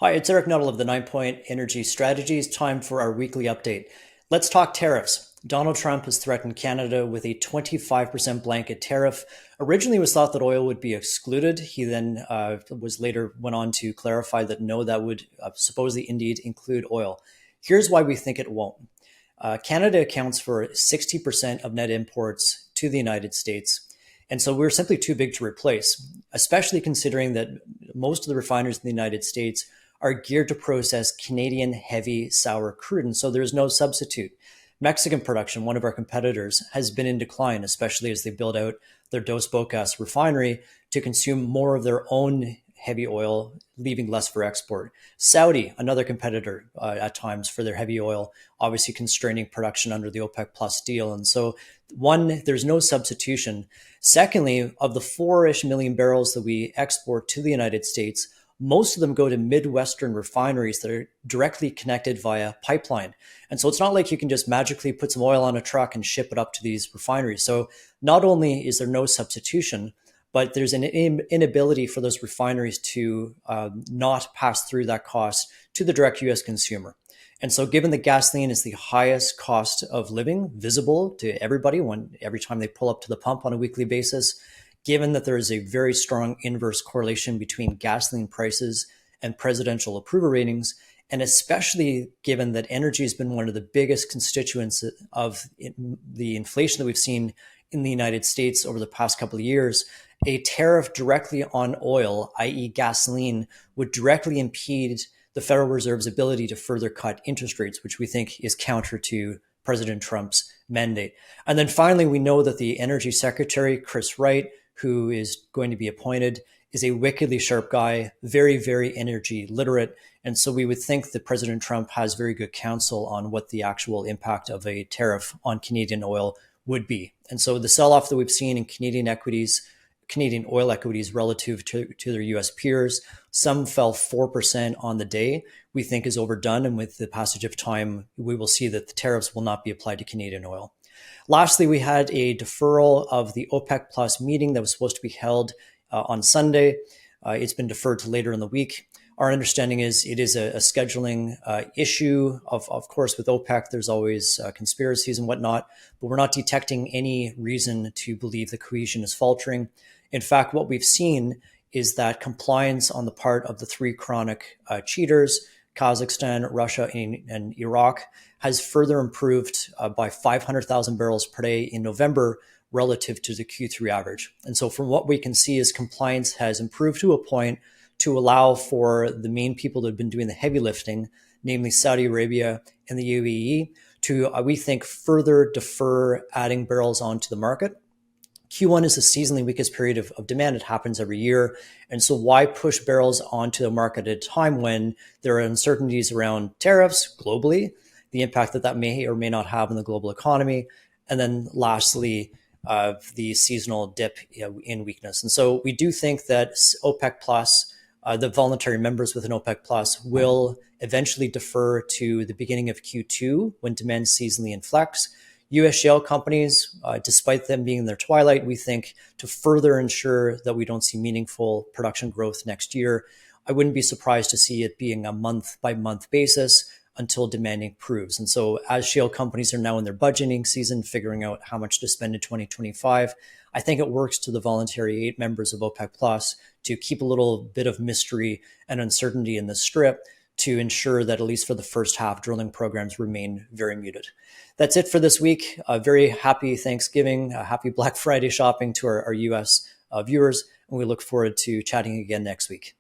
Hi, it's Eric Nuttall of the Ninepoint Energy Strategies. Time for our weekly update. Let's talk tariffs. Donald Trump has threatened Canada with a 25% blanket tariff. Originally, it was thought that oil would be excluded. He then went on to clarify that no, that would supposedly indeed include oil. Here's why we think it won't. Canada accounts for 60% of net imports to the United States. And so we're simply too big to replace, especially considering that most of the refineries in the United States are geared to process Canadian heavy sour crude. And so there's no substitute. Mexican production, one of our competitors, has been in decline, especially as they build out their Dos Bocas refinery to consume more of their own heavy oil, leaving less for export. Saudi, another competitor at times for their heavy oil, obviously constraining production under the OPEC Plus deal. And so one, there's no substitution. Secondly, of the 4-ish million barrels that we export to the United States, most of them go to Midwestern refineries that are directly connected via pipeline. And so it's not like you can just magically put some oil on a truck and ship it up to these refineries. So not only is there no substitution, but there's an inability for those refineries to not pass through that cost to the direct US consumer. And so given that gasoline is the highest cost of living visible to everybody every time they pull up to the pump on a weekly basis, given that there is a very strong inverse correlation between gasoline prices and presidential approval ratings, and especially given that energy has been one of the biggest constituents of the inflation that we've seen in the United States over the past couple of years, a tariff directly on oil, i.e. gasoline, would directly impede the Federal Reserve's ability to further cut interest rates, which we think is counter to President Trump's mandate. And then finally, we know that the Energy Secretary, Chris Wright, who is going to be appointed, is a wickedly sharp guy, very, very energy literate. And so we would think that President Trump has very good counsel on what the actual impact of a tariff on Canadian oil would be. And so the sell-off that we've seen in Canadian equities, Canadian oil equities relative to their US peers, some fell 4% on the day, we think is overdone. And with the passage of time, we will see that the tariffs will not be applied to Canadian oil. Lastly, we had a deferral of the OPEC Plus meeting that was supposed to be held on Sunday. It's been deferred to later in the week. Our understanding is it is a scheduling issue. Of course, with OPEC, there's always conspiracies and whatnot, but we're not detecting any reason to believe the cohesion is faltering. In fact, what we've seen is that compliance on the part of the three chronic cheaters, Kazakhstan, Russia, and Iraq, has further improved by 500,000 barrels per day in November relative to the Q3 average. And so from what we can see is compliance has improved to a point to allow for the main people that have been doing the heavy lifting, namely Saudi Arabia and the UAE, to, we think, further defer adding barrels onto the market. Q1 is the seasonally weakest period of demand. It happens every year. And so why push barrels onto the market at a time when there are uncertainties around tariffs globally, the impact that may or may not have on the global economy, and then lastly, the seasonal dip in weakness. And so we do think that OPEC Plus, the voluntary members within OPEC Plus, will eventually defer to the beginning of Q2 when demand seasonally inflects. U.S. shale companies, despite them being in their twilight, we think to further ensure that we don't see meaningful production growth next year, I wouldn't be surprised to see it being a month-by-month basis until demand improves. And so as shale companies are now in their budgeting season, figuring out how much to spend in 2025, I think it works to the voluntary 8 members of OPEC Plus to keep a little bit of mystery and uncertainty in the strip to ensure that at least for the first half, drilling programs remain very muted. That's it for this week. Very happy Thanksgiving, happy Black Friday shopping to our US viewers, and we look forward to chatting again next week.